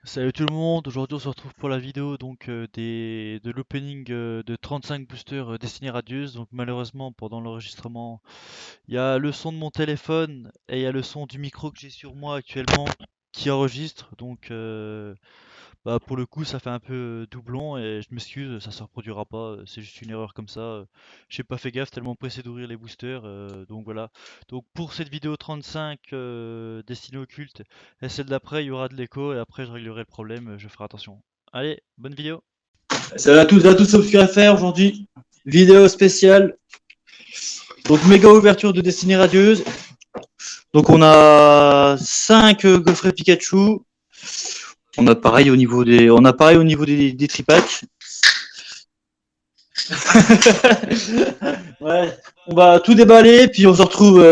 Salut tout le monde, aujourd'hui on se retrouve pour la vidéo de l'opening de 35 boosters Destiny Radius. Donc malheureusement pendant l'enregistrement, il y a le son de mon téléphone et il y a le son du micro que j'ai sur moi actuellement qui enregistre. Pour le coup ça fait un peu doublon et je m'excuse, ça se reproduira pas, c'est juste une erreur comme ça. J'ai pas fait gaffe tellement pressé d'ouvrir les boosters, donc voilà. Donc pour cette vidéo 35 destinée au culte et celle d'après il y aura de l'écho et après je réglerai le problème, je ferai attention. Allez, bonne vidéo. Salut à tous, sauf ce qu'il y a à faire aujourd'hui. Vidéo spéciale. Donc, méga ouverture de Destiny Radieuse. Donc, on a 5 Godfrey Pikachu. On a pareil au niveau des tripacks. Ouais, on va tout déballer, puis on se retrouve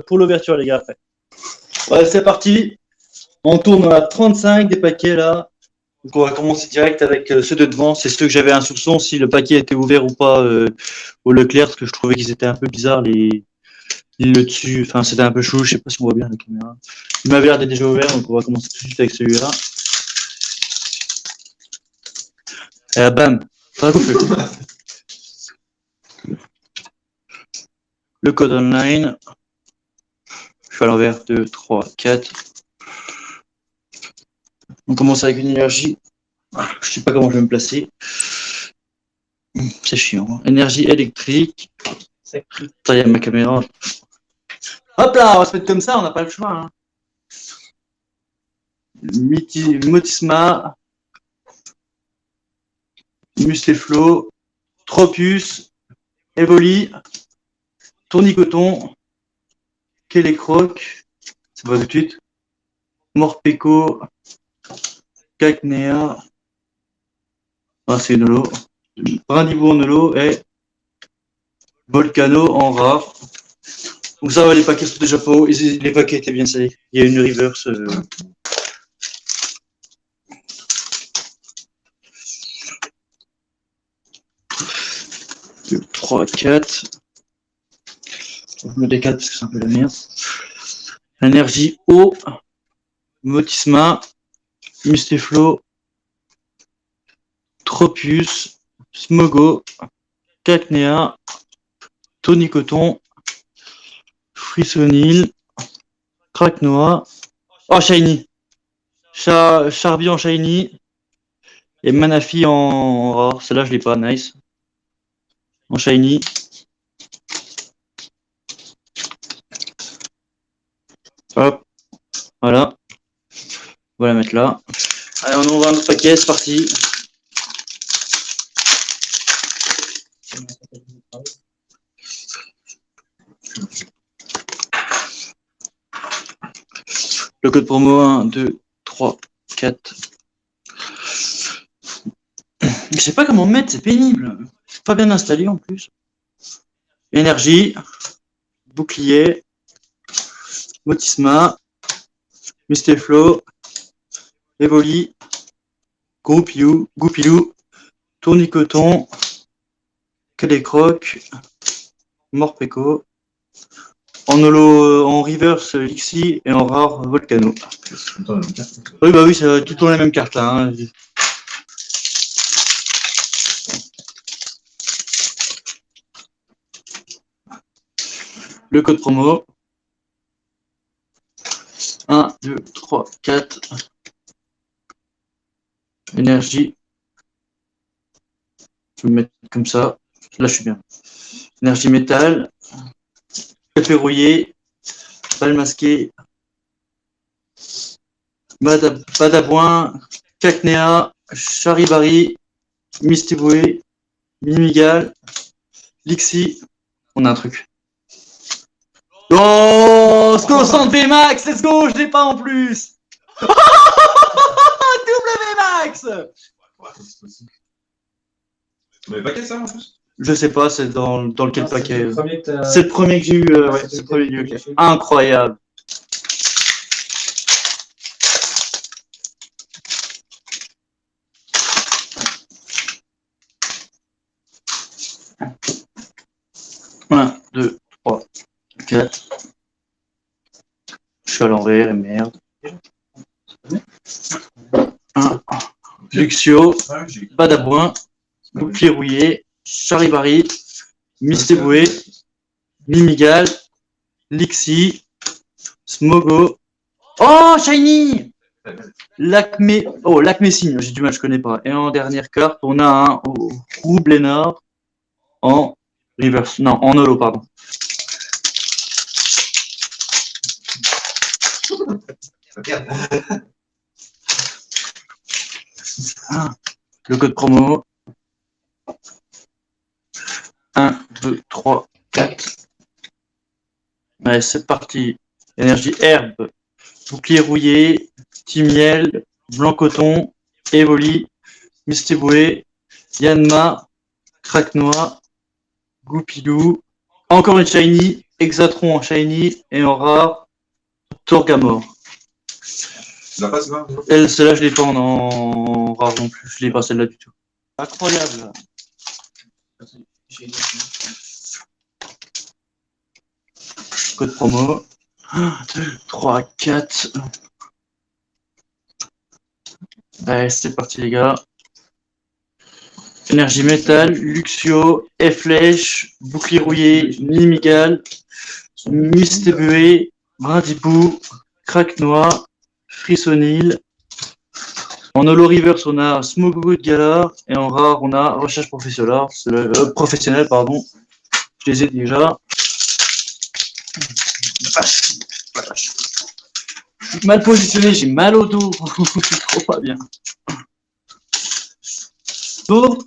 pour l'ouverture, les gars, après. Ouais, c'est parti. On tourne à 35 des paquets là. Donc on va commencer direct avec ceux de devant. C'est ceux que j'avais un soupçon si le paquet était ouvert ou pas au Leclerc, parce que je trouvais qu'ils étaient un peu bizarres, le dessus. Enfin, c'était un peu chou. Je sais pas si on voit bien la caméra. Il m'avait l'air d'être déjà ouvert, donc on va commencer tout de suite avec celui-là. Et là, bam, ça coupe le code online. Je fais à l'envers, 2, 3, 4. On commence avec une énergie. Je sais pas comment je vais me placer. C'est chiant. Hein. Énergie électrique. Ça, il y a ma caméra. Hop là, on va se mettre comme ça, on n'a pas le choix. Hein. Motisma, Mustéflo, Tropius, Evoli, Tournicoton, Kélécroc, ça va tout de suite, Morpeko, Cacnea, c'est une holo, Brindibou en holo et Volcano en rare. Donc ça va, les paquets sont déjà pas hauts, les paquets étaient bien salés. Il y a une reverse. 2, 3, 4. Je me décale parce que c'est un peu la merde. Énergie eau, Motisma, Mustéflo, Tropius, Smogo, Cacnea, Tonicoton, Frissonil, Cracknoa, oh Shiny, Charby en Shiny et Manafi en rare. Celle-là je l'ai pas, nice. En Shiny. Hop, voilà. On va la mettre là. Allez, on ouvre un autre paquet, c'est parti. Le code promo 1, 2, 3, 4. Je sais pas comment mettre, c'est pénible. C'est pas bien installé en plus. Énergie, bouclier, Motisma, Mustéflo, Evoli, Goupilou, Tournicoton, Calécroc, Morpeko, en holo, en reverse Lixi et en rare Volcano. Oui, bah oui, c'est tout le temps la même carte là. Hein. Le code promo. 1, 2, 3, 4. Énergie. Je vais me mettre comme ça. Là, je suis bien. Énergie métal. Café rouillé. Balle masquée. Badabouin. Cacnea. Charibari. Mistiboué. Mimigal. Lixi. On a un truc. Oh, Sco Santé Max, let's go, je l'ai pas en plus. Double Max. Mais paquet ça en plus. Je sais pas, c'est dans quel paquet. C'est le premier que j'ai eu, ouais, c'est le premier que j'ai eu. Incroyable. Un, 2, 3, 4. Je suis à l'envers et merde. 1, Luxio, Badabouin, Bouclier rouillé, Charibari, Mistéboué, Mimigal, Lixi, Smogo. Oh, Shiny! Lacmé Signe, j'ai du mal, je connais pas. Et en dernière carte, on a un Roublénard en reverse. Non, en holo, pardon. Le code promo. 1, 2, 3, 4. Allez, c'est parti. Énergie herbe, bouclier rouillé, timiel, blanc coton, Evoli, Mistéboué, Yanma, Craquenois, Goupilou, encore une shiny, Hexatron en shiny et en rare, Torgamore. Celle-là, je l'ai pas en rare non plus, je l'ai pas celle-là du tout. Incroyable. Code promo. 1, 2, 3, 4. Allez, c'est parti les gars. Énergie métal, Luxio, F-Flèche, Bouclier rouillé, Mimigal, Mistéboué, Brindibou, Craquenois, Frissonil. En holo reverse, on a Smogo de Galar et en rare, on a Recherche professionnelle, pardon. Je les ai déjà. Mal positionné, j'ai mal au dos. Je suis trop pas bien. Tour.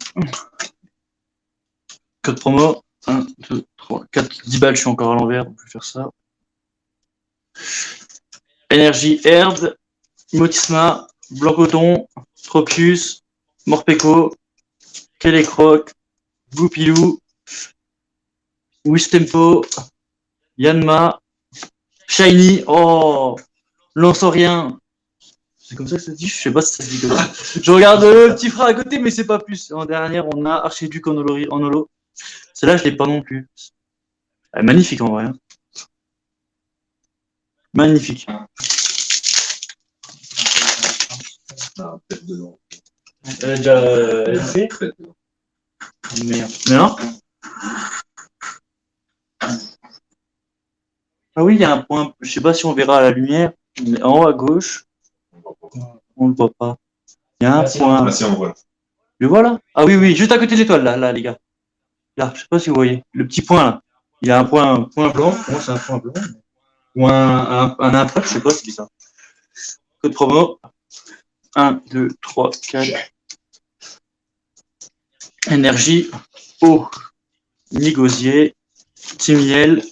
Code promo. 1, 2, 3, 4, 10 balles, je suis encore à l'envers, on peut faire ça. Énergie herbe, Motisma, Blanc Coton, Tropius, Morpeko, Kelecroc, Goupilou, Wistempo, Yanma, Shiny, oh, Lansorien. C'est comme ça que ça se dit, je sais pas si ça se dit comme ça. Je regarde le petit frère à côté, mais c'est pas plus. En dernière, on a Archiduc en holo. Celle-là, je l'ai pas non plus. Elle est magnifique en vrai. Hein. Magnifique. Elle a déjà fait. Merde. Mais non. Ah oui, il y a un point. Je sais pas si on verra à la lumière, mais en haut à gauche, on le voit pas. Il y a un point. Ah si, on voit. Le voilà. Ah oui, oui, juste à côté de l'étoile, là, les gars. Là, je sais pas si vous voyez. Le petit point là. Il y a un point blanc. Moi, c'est un point blanc. Ou un impact, je sais pas si c'est ça. Code promo. 1, 2, 3, 4. Énergie, eau, Nigosier, Timiel,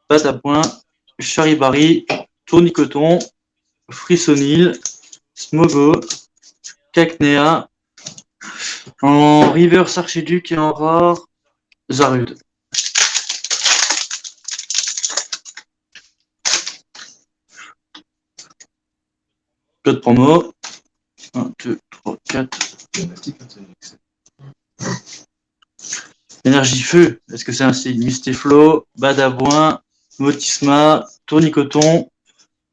pâte à point, Charibari, Tournicoton, Frissonil, Smogo, Cacnea, en reverse Archiduc et en rare, Zarud. Code promo. 1, 2, 3, 4. Énergie feu, est-ce que c'est un signe? Mistéflo, Badabouin, Motisma, Tournicoton,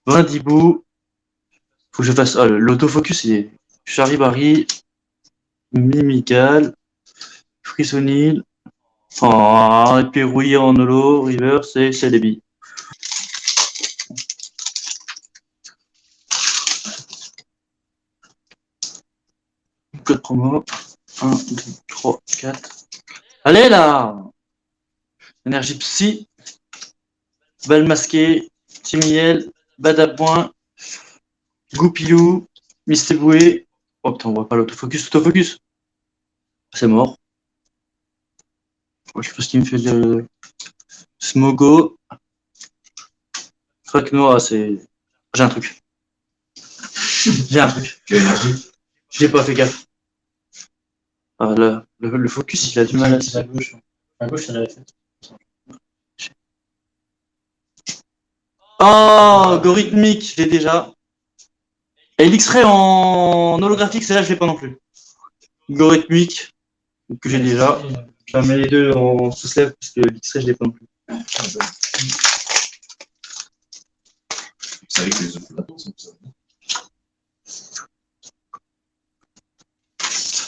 Brindibou. Faut que je fasse. Ah, l'autofocus, c'est Charibari, Mimical, Frissonil, et puis rouillé en holo, river, c'est Celebi. Code promo. 1, 2, 3, 4. Allez là! Énergie psy, balle masquée, Timiel, Badabouin, Goupilou, Mistéboué. Oh putain, on voit pas l'autofocus. C'est mort. Je sais pas ce qui me fait de Smogo. Craquenois, c'est. J'ai un truc. Je l'ai pas fait gaffe. Ah, le focus, il a du mal à se. À gauche, ça l'avait fait. Oh, Gorithmique, je l'ai déjà. Et l'X-Ray en holographique, celle-là, je l'ai pas non plus. Gorithmique, que j'ai déjà. Je mets les deux en sous-slève parce que l'X-Ray, je l'ai pas non plus. Vous savez que les autres sont ça.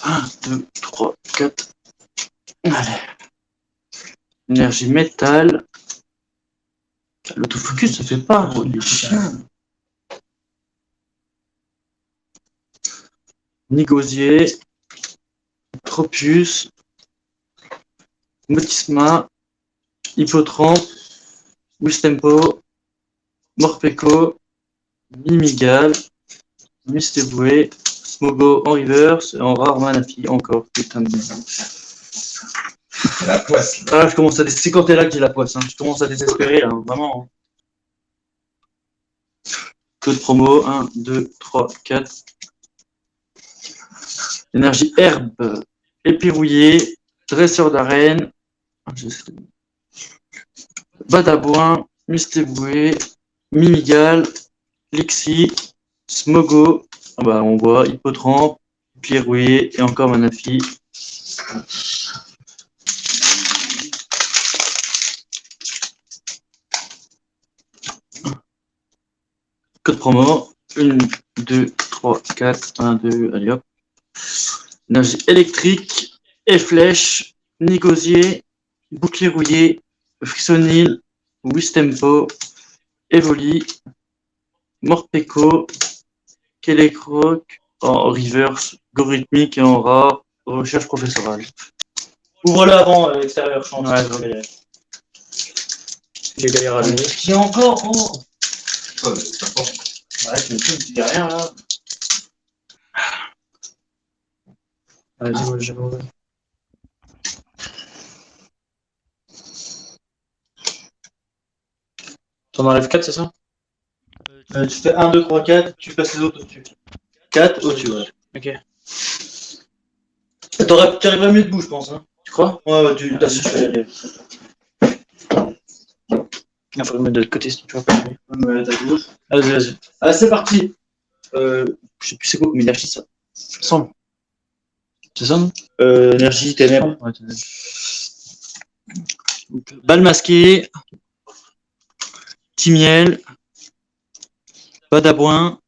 1, 2, 3, 4. Allez. Énergie métal. L'autofocus se fait pas. Oh, les chiens. Nigosier. Tropius. Motisma. Hippotrampe. Wistempo. Morpeko. Mimigal. Mystéboué. Smogo en reverse. Et en rare Manafi encore. Putain de merde. La poisse. Ah, je commence à c'est quand t'es là que j'ai la poisse. Hein. Je commence à désespérer là, vraiment. Code promo 1, 2, 3, 4. Énergie herbe, épirouillé, dresseur d'arène, badabouin, mystéboué, mimigal, lixi, smogo, ah bah, on voit hippotrampe, pirouillé et encore Manafi. Code promo 1, 2, 3, 4, 1, 2, allez hop. Énergie électrique, flèche, nigosier, bouclier rouillé, frissonil, Wistempo, Evoli, Morpeko, Kelekroc, en reverse, algorithmique et en rare, recherche professorale. Ouvre-le avant l'extérieur, je pense. Ouais, j'ai galéré à l'année. Qui est encore oh. Ouais, ça porte. Ouais, tu dis rien là. Vas-y, j'ai mauvais. T'en enlèves 4, c'est ça? Tu fais 1, 2, 3, 4, tu passes les autres au-dessus. 4 au-dessus, ouais. Ok. T'arriverais mieux debout, je pense. Hein. Tu crois? Ouais, tu t'as su faire. Il faut le mettre de l'autre côté si tu vois pas. Ouais, t'as gauche. Vas-y. Allez, c'est parti. Je sais plus c'est quoi, mais énergie ça. Semble. C'est ça, non? Énergie, ténèbres. Ouais, t'as Balle masquée. Timiel. Badabouin.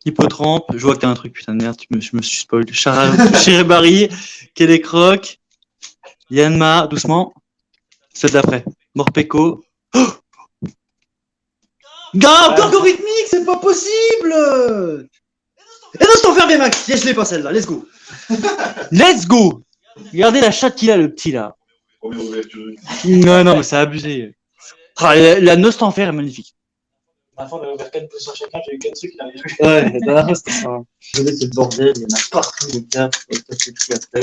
Hippotrampe. Je vois que t'as un truc, putain de merde, je me suis spoil. Chérébari. Kelekroc. Yanma, doucement. Celle d'après. Morpeko. Oh Gars, algorithmique, c'est pas possible! Et non, je t'en ferme, Max. Yes, je l'ai pas celle-là, let's go. Let's go! Regardez la chatte qu'il a, le petit là. Première ouverture. Non, mais c'est abusé. Ah, la noce t'enfer est magnifique. À la fin, on a ouvert 4 positions chacun, j'ai eu 4 trucs, il arrive. Ouais, la dernière fois, c'était ça. Je vais, c'est le bordel, il y en a partout, les gars. Faut que tu pris après.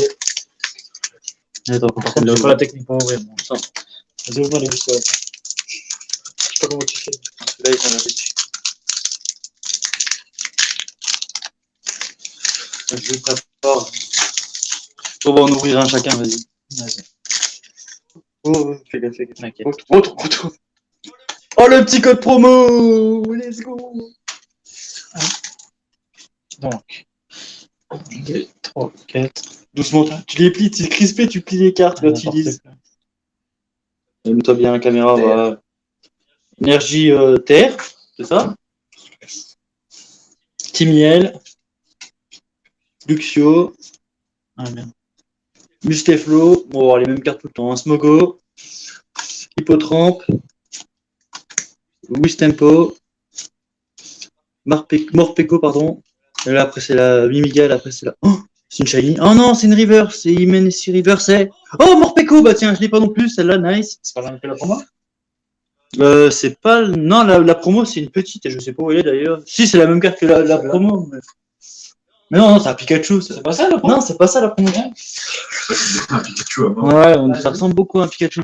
Attends, On n'a pas la technique pour ouvrir. Bon, ça. Vas-y, ouvre-moi les juste. Je sais pas comment tu fais. Là, il s'en va dessus. Je le prépare. On va en ouvrir un chacun, vas-y. Oh, fais gaffe. Trop. Oh, le petit code promo! Let's go! Donc, 2, 3, 4. Doucement, tu les plies, tu es crispé, tu plies les cartes quand tu lises. Mets-toi bien la caméra, voilà. Énergie terre, c'est ça? Timiel. Luxio. Ah, merde. Musteflo. On va avoir les mêmes cartes tout le temps. Hein. Smogo. Hippotrampe. Wistempo. Morpeko, pardon. Et là, après, c'est la Mimigal. Après, c'est la. Oh, c'est une shiny. Oh non, c'est une river. C'est Imenesi River. C'est. Oh, Morpeko. Bah tiens, je l'ai pas non plus. Celle-là, nice. C'est pas la même que la promo? C'est pas. Non, la promo, c'est une petite. Et je sais pas où elle est d'ailleurs. Si, c'est la même carte que la promo. Mais non, c'est un Pikachu. C'est pas ça la promo? Non, c'est pas ça la promo. C'est un Pikachu à mort. Ouais, ça ressemble beaucoup à un Pikachu.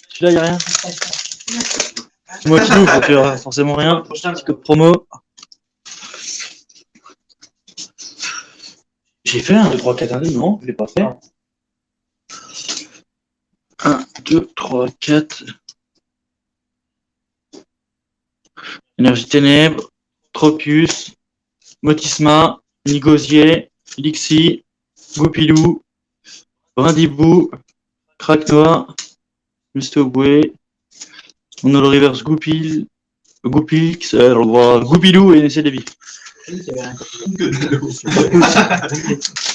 Celui-là, y'a rien. C'est moi qui l'ouvre, donc il y aura forcément rien. Petit code promo. J'ai fait 1, 2, 3, 4 indices, non, je l'ai pas fait. 1, 2, 3, 4. Énergie ténèbres, Tropius, Motisma, Nigosier, Lixi, Goupilou, Brindibou, Kraknoa, Mustoboué, on a le reverse Goupilx, Goupilou et Cédébi.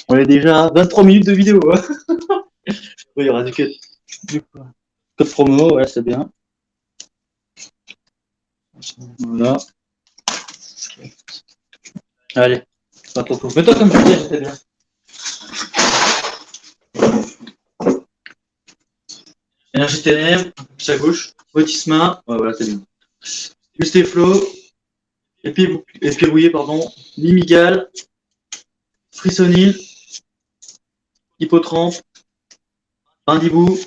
On est déjà à 23 minutes de vidéo. Hein. Oui, il y aura du code promo, ouais, c'est bien. Voilà. Allez, pas trop tôt. Mets-toi comme tu dis, c'était bien. Énergie ténèbres, plus à gauche. Motisma, ouais, voilà, c'est bien. Mustéflo, Épirouillé, pardon. Mimigal, Frissonil, Hippotrampe, Bindibou,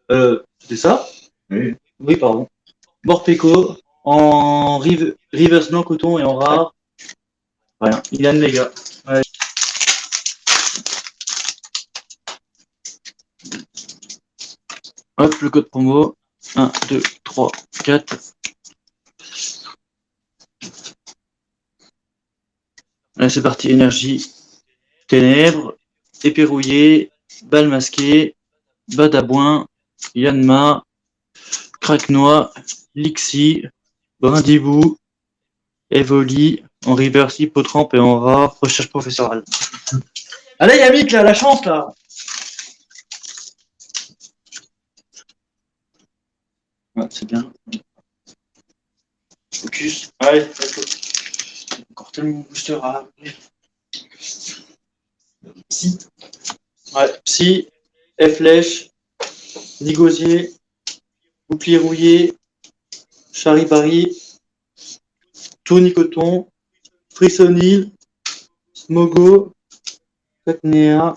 c'est ça? Oui. Oui, pardon. Morpeko, en reverse blanc coton et en rare. Rien. Ilan Mega. Ouais. Hop, le code promo. 1, 2, 3, 4. Allez, c'est parti. Énergie, ténèbres, épée rouillée, balle masquée, badabouin, Yanma, craque-noix, Lixi, brindibou, Evoli, en reverse, hippotrampe et en rare, recherche professorale. Allez, Yamik, là, la chance, là. Ouais, c'est bien. Focus. Allez, encore tellement de booster à ouvrir. Psy. Ouais, Psy, F-Flèche, Nigosier, Bouclier rouillé, Charibari, Tournicoton, Frissonil, Smogo, Cacnea.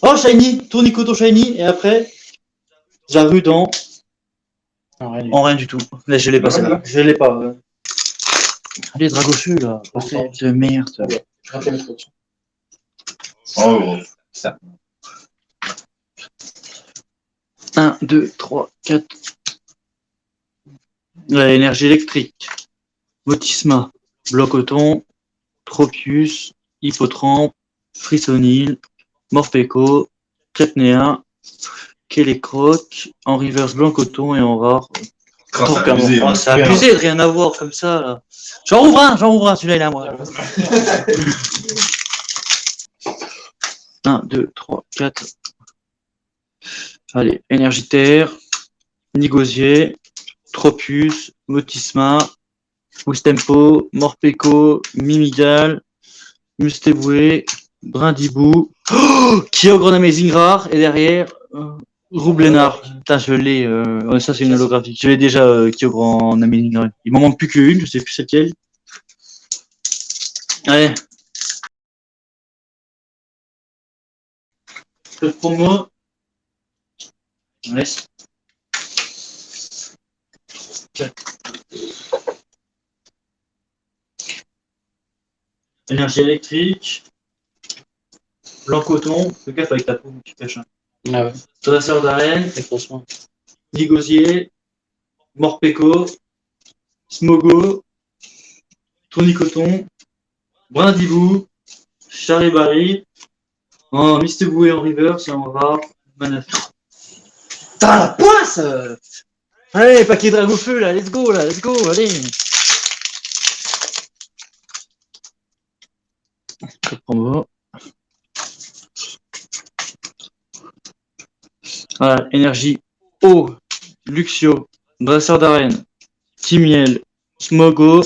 Oh, Shiny! Tournicoton Shiny, et après, Jaru dans. En rien du tout. Là, je l'ai pas, celle-là. Je l'ai pas. Allez, Dragossu, là. C'est de merde. Oh, ça. 1, 2, 3, 4. Énergie électrique. Motisma. Blocoton. Tropius. Hippotrampe. Frissonil. Morpeko. Cretnea. Kélécroc. En reverse blanc coton et en rare. C'est abusé, hein. C'est abusé de rien avoir comme ça. Là. J'en rouvre un, celui-là il est à moi. 1, 2, 3, 4. Allez, énergie terre, Nigosier, Tropius, Motisma, Wistempo, Morpeko, Mimigal, Mustéboué, Brindibou, Kyogre Amazing Rare, et derrière, Roublénard. Putain, je l'ai, ça c'est une holographique. Je l'ai déjà, Kyogre en Amazing Rare. Il m'en manque plus qu'une, je sais plus c'est laquelle. Allez. Le promo. On laisse. Énergie électrique. Blanc coton. Fais gaffe avec ta peau, tu caches. Ah ouais. Dresseur d'arène. Nigosier. Morpeko. Smogo. Tournicoton. Brindibou. Charibari. En Misteboué en river, c'est en rare. Manaf. Putain, la poisse! Allez, paquet de dragon feu là, let's go, allez! Je prends. Voilà, énergie, eau, Luxio, Brasseur d'arène, Timiel, Smogo,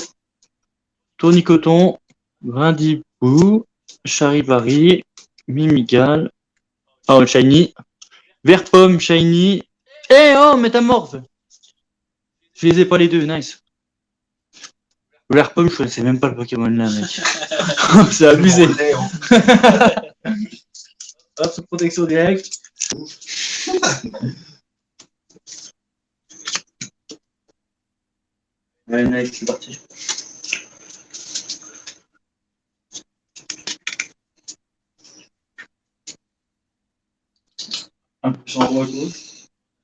Tournicoton, Brindibou, Charibari, Mimigal, oh, Shiny, Vert Pomme, Shiny, oh, Métamorphe! Je les ai pas les deux, nice. Vert Pomme, je connaissais même pas le Pokémon là, mec. C'est abusé. Hop, protection directe. Allez, nice, c'est parti. Un peu sur en gauche.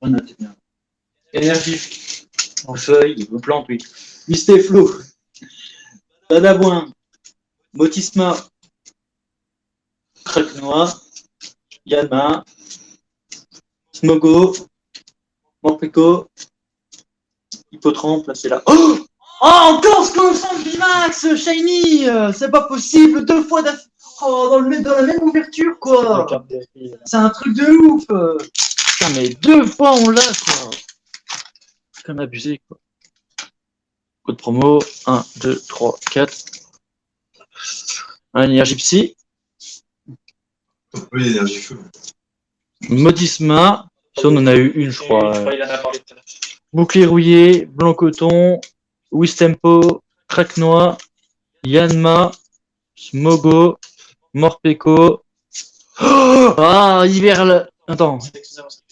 On a bien. Énergie. En feuille, aux plantes, oui. Mistéflo. Badabouin. Motisma. Craque-noix. Yanma. Smogo. Morpeko. Hippotrampe, là c'est là. Oh, Oh, encore ce qu'on sent Vimax, Shiny, c'est pas possible, 2 fois d'affilée. Oh, dans la même ouverture, quoi. C'est un truc de ouf. Putain, mais 2 fois on l'a, quoi. C'est quand même abusé, quoi. Code promo, 1, 2, 3, 4. Un énergie psy. Oui, l'énergie feu. Modisma. Si on en a eu une, je crois. Il en a parlé tout à l'heure. Bouclier rouillé, blanc coton, Wistempo, Kraknoa, Yanma, Smogo, Morpeko. Oh ah, hiver. Attends.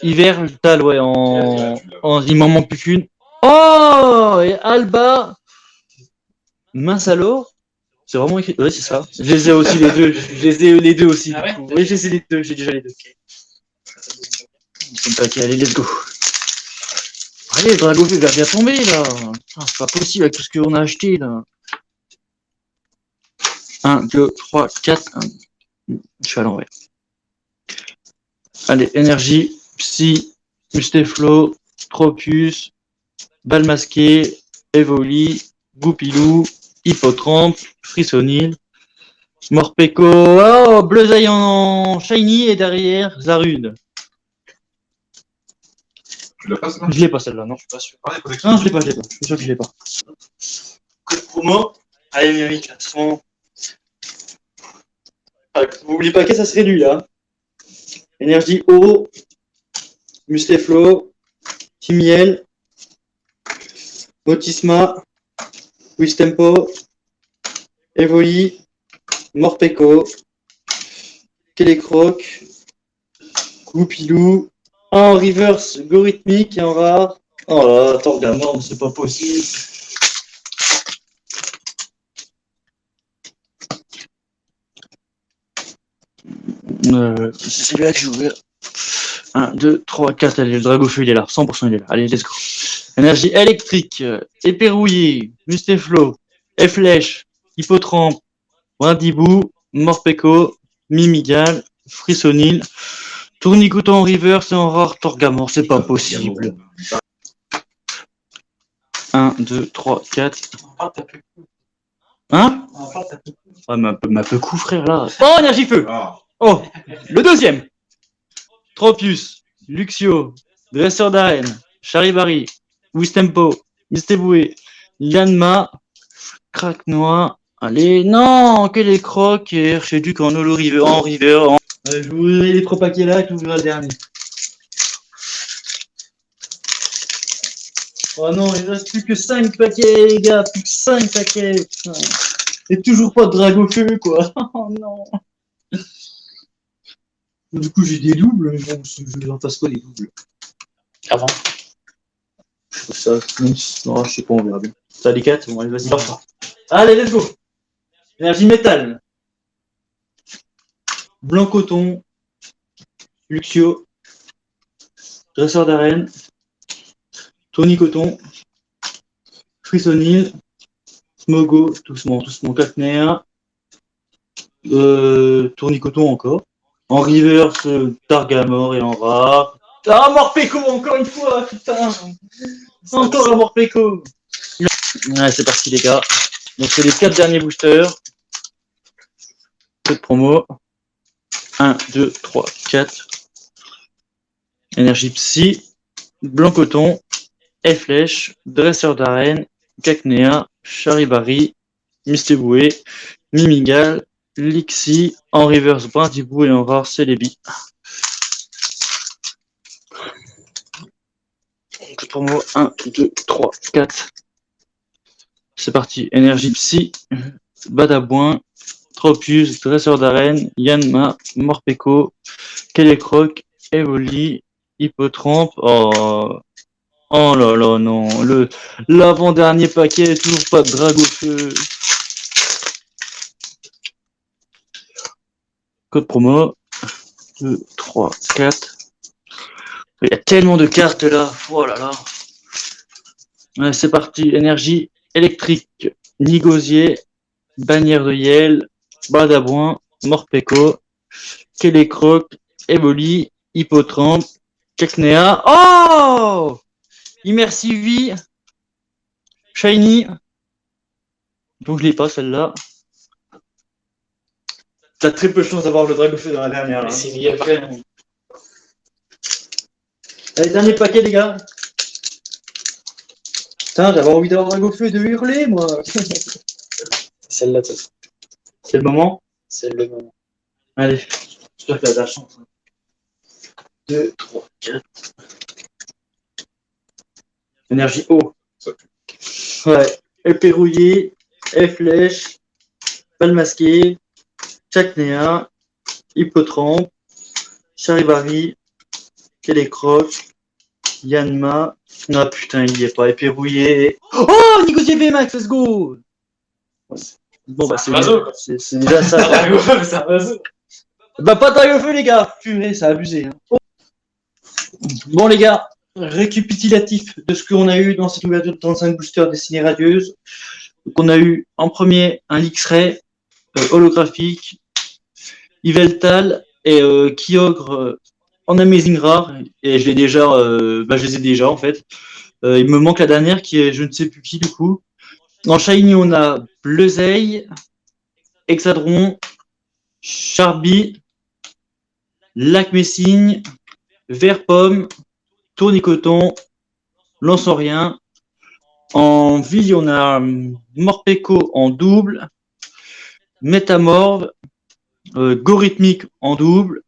Hiver, tal, ouais, il m'en manque plus qu'une. Oh et Alba. Mince alors. C'est vraiment écrit. Ouais, c'est ça. Je les ai aussi les deux. Je les ai les deux aussi. Ah ouais, oui, je les ai les deux. J'ai déjà les deux. C'est paquet, allez, let's go. Allez, le Drago va bien tomber là. Ah, c'est pas possible avec tout ce qu'on a acheté là. 1, 2, 3, 4. Je suis à l'envers. Allez, énergie, psy, Musteflo, Tropius, Balle masquée, Evoli, Goupilou, Hippotrampe, Frissonil, Morpeko, oh, Bleuzaille en shiny et derrière Zarude. Tu la passes là? Je l'ai pas celle-là, non. Je suis pas sûr. Ah, les Non, je l'ai pas. Je suis sûr que je l'ai pas. Code promo. Allez, Miami, là, c'est bon. Ah, vous oubliez pas que ça serait lui là. Énergie eau, Musteflo, Timiel, Motisma, Wistempo, Evoli, Morpeko, Kélécroc, Goupilou, en reverse, Gorithmique et en rare. Oh là, Torgamor, c'est pas possible. C'est celui-là que j'ai ouvert. 1, 2, 3, 4, allez, le Dragofeu il est là, 100% il est là. Allez, let's go. Énergie électrique, épée rouillée, Musteflo, Flèche, Hippotrampe, Brindibou, Morpeko, Mimigal, Frissonil, Tournicoton en reverse et en rare Torgamor, c'est pas possible. 1, 2, 3, 4. Hein? Ah, ma peu coup, frère, là. Oh, énergie feu! Ah, Oh, le deuxième. Tropius, Luxio, Dresseur d'arène, Charibari, Wistempo, Misteboué, Yanma, Kraknoa. Allez, non, que les crocs, et Archiduc en holo river, en river. Je vous ouvrirai les 3 paquets là, et tu ouvriras le dernier. Oh non, il ne reste plus que 5 paquets, les gars, plus que 5 paquets. Putain. Et toujours pas de Dragofeu, quoi. Oh non. Du coup, j'ai des doubles, mais bon, je en fasse quoi des doubles? Avant. Ça, non, je sais pas, on verra bien. T'as les 4? Bon, allez, vas-y, lance. Allez, let's go. Énergie métal. Blanc coton. Luxio. Dresseur d'arène. Tony coton. Frissonil. Smogo. Doucement, Cacnea. Tournicoton encore. En reverse, Targamor et en rare. Ah, Morpeko, encore une fois, putain. Encore un Morpeko. Ouais, c'est parti, les gars. Donc, c'est les 4 derniers boosters. Peu de promo. 1, 2, 3, 4. Énergie psy. Blanc coton. Flèche. Dresseur d'arène. Cacnea. Charibari. Misteboué. Mimigal. Lixi, en reverse Brindibou et en rare Celebi. Donc pour moi, 1, 2, 3, 4. C'est parti. Énergie psy, Badabouin, Tropius, Dresseur d'arène, Yanma, Morpeko, Kélécroc, Evoli, Hippotrampe. Oh là là, non. L'avant-dernier paquet, toujours pas de Dragofeu. Code promo. 2, 3, 4. Il y a tellement de cartes là. Oh là là. Ouais, c'est parti. Énergie électrique. Nigosier. Bannière de Yel. Badabouin. Morpeko. Kélécroc. Eboli. Hippotrampe. Cacnea. Oh! Immersive. Shiny. Donc je l'ai pas celle-là. T'as très peu de chance d'avoir le Dragofeu dans la dernière. Là. C'est lié après. Allez, dernier paquet, les gars. Putain, j'avais envie d'avoir Dragofeu et de hurler, moi. Celle-là, toi. C'est le moment. C'est le moment. Allez, j'espère que t'as de la chance. 2, 3, 4. Énergie haut. Ouais. Épée rouillée, flèche, balle masquée, Chacnéa, Hippotrampe, Charivari, Télécroc, Yanma. Ah putain, il y est pas. Épée rouillée. Oh, Nigosier VMAX, let's go! Bon, bah, c'est déjà ça. C'est un oiseau. Bah, pas taille au feu, les gars. Purée, ça a abusé. Hein. Bon, les gars, récapitulatif de ce qu'on a eu dans cette ouverture de 35 boosters destinée radieuse. Donc, on a eu en premier un X-Ray holographique, Yveltal et Kyogre en Amazing Rare. Et je l'ai déjà, je les ai déjà en fait. Il me manque la dernière qui est je ne sais plus qui du coup. En Shiny, on a Bleuzeil, Hexadron, Charby, Lac Messigne, Vert Pomme, Tournicoton, Lance-en-Rien. En vie, on a Morpeko en double, Métamorve, Gorithmique en double,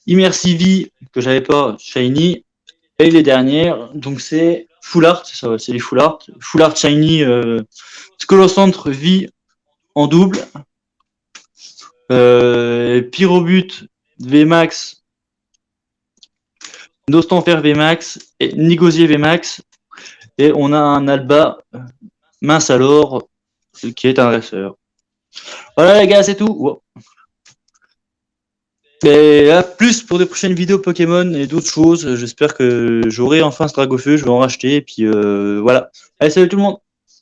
Immersivi, que j'avais pas, Shiny, et les dernières, donc c'est Full Art, c'est les Full Art. Full Art Shiny, Scolocentre vie en double, Pyrobut VMAX, Nostanfer VMAX et Nigosier VMAX. Et on a un Alba mince alors qui est un dresseur. Voilà les gars, c'est tout. Wow. Et à plus pour de prochaines vidéos Pokémon et d'autres choses. J'espère que j'aurai enfin ce Dragofeu, je vais en racheter. Et puis voilà. Allez, salut tout le monde.